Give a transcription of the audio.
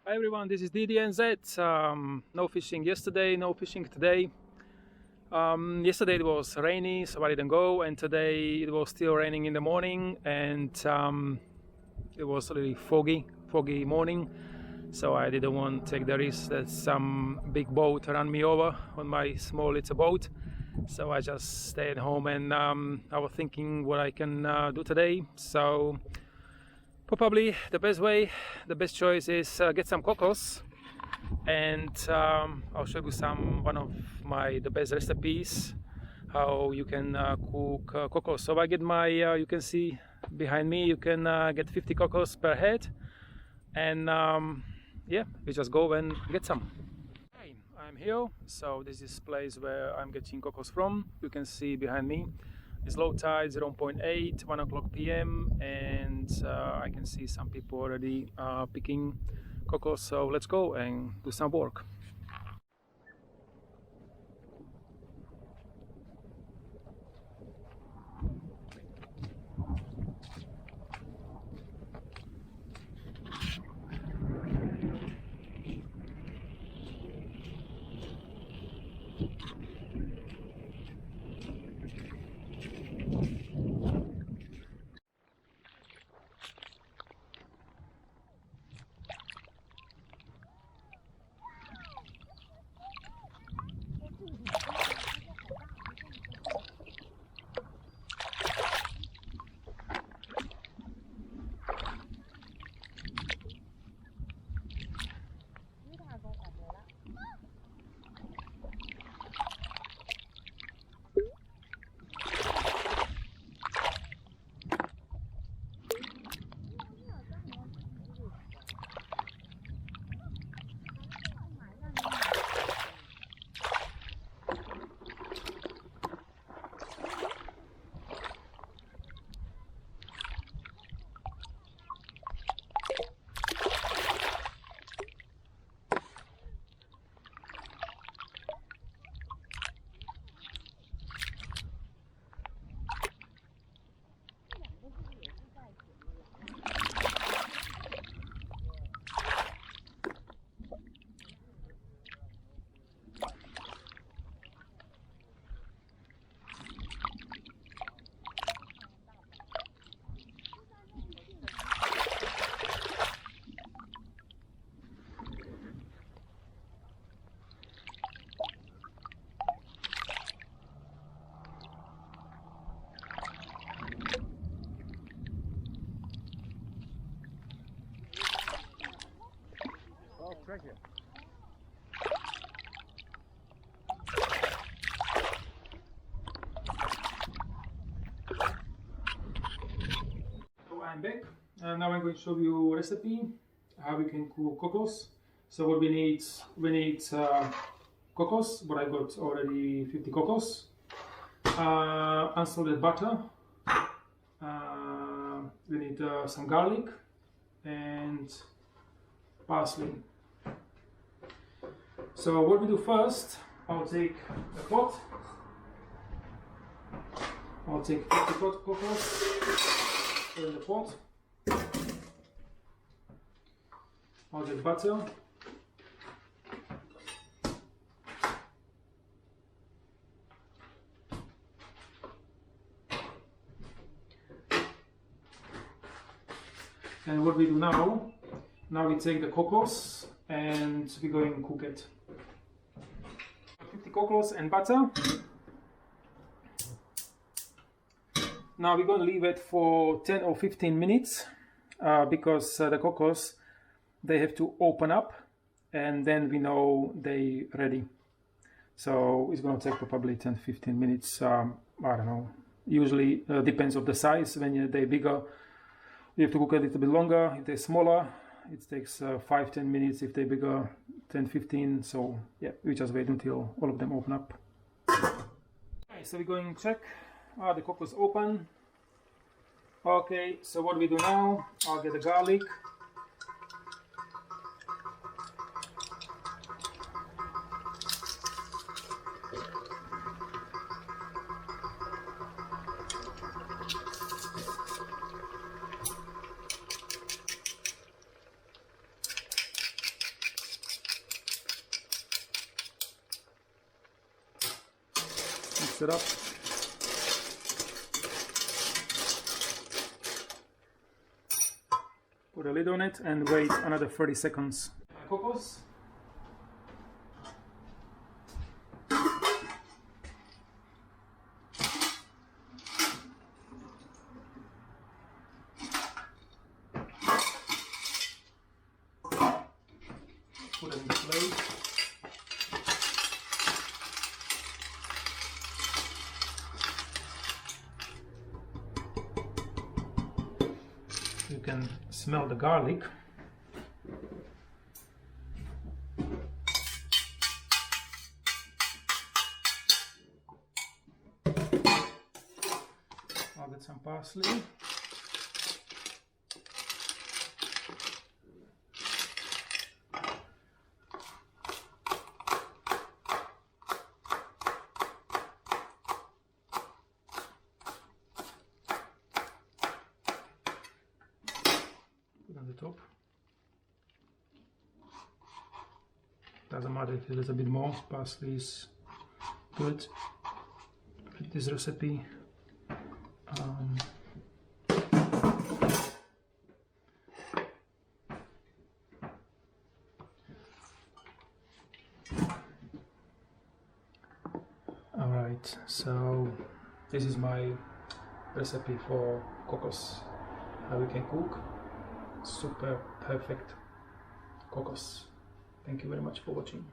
Hi everyone, this is DDNZ. No fishing yesterday, no fishing today. Yesterday it was rainy, so I didn't go, and today it was still raining in the morning, and it was really foggy morning. So I didn't want to take the risk that some big boat ran me over on my small little boat. So I just stayed home, and I was thinking what I can do today. So probably the best choice is get some cockles, and I'll show you one of the best recipes how you can cook cockles. So I get my you can see behind me, you can get 50 cockles per head, and yeah, we just go and get some. Hi, I'm here. So this is place where I'm getting cockles from. You can see behind me it's low tide 0.8, 1 o'clock p.m. and I can see some people already picking cockles, so let's go and do some work. Treasure. So I'm back, and now I'm going to show you a recipe how we can cook cockles. So what we need cockles, but I got already 50 cockles, unsalted butter, we need some garlic and parsley. So what we do first, I'll take a pot. I'll take 50 cockles, put in the pot. I'll get butter. And what we do now we take the cockles and we're going to cook it. 50 cockles and butter. Now we're going to leave it for 10 or 15 minutes because the cockles, they have to open up, and then we know they ready. So it's going to take probably 10-15 minutes. I don't know. Usually depends on the size. When they're bigger, you have to cook a little bit longer. If they're smaller, it takes 5-10 minutes. If they're bigger, 10-15. So yeah, we just wait until all of them open up. Okay, so we're going to check. The cockles open. Okay, so what we do now, I'll get the garlic. it up. Put a lid on it and wait another 30 seconds. Cockles. Put it in plate. You can smell the garlic. I'll get some parsley. On the top. Doesn't matter if there's a bit more, parsley is good with this recipe. Alright, so this is my recipe for cockles, how we can cook. Super perfect cockles. Thank you very much for watching.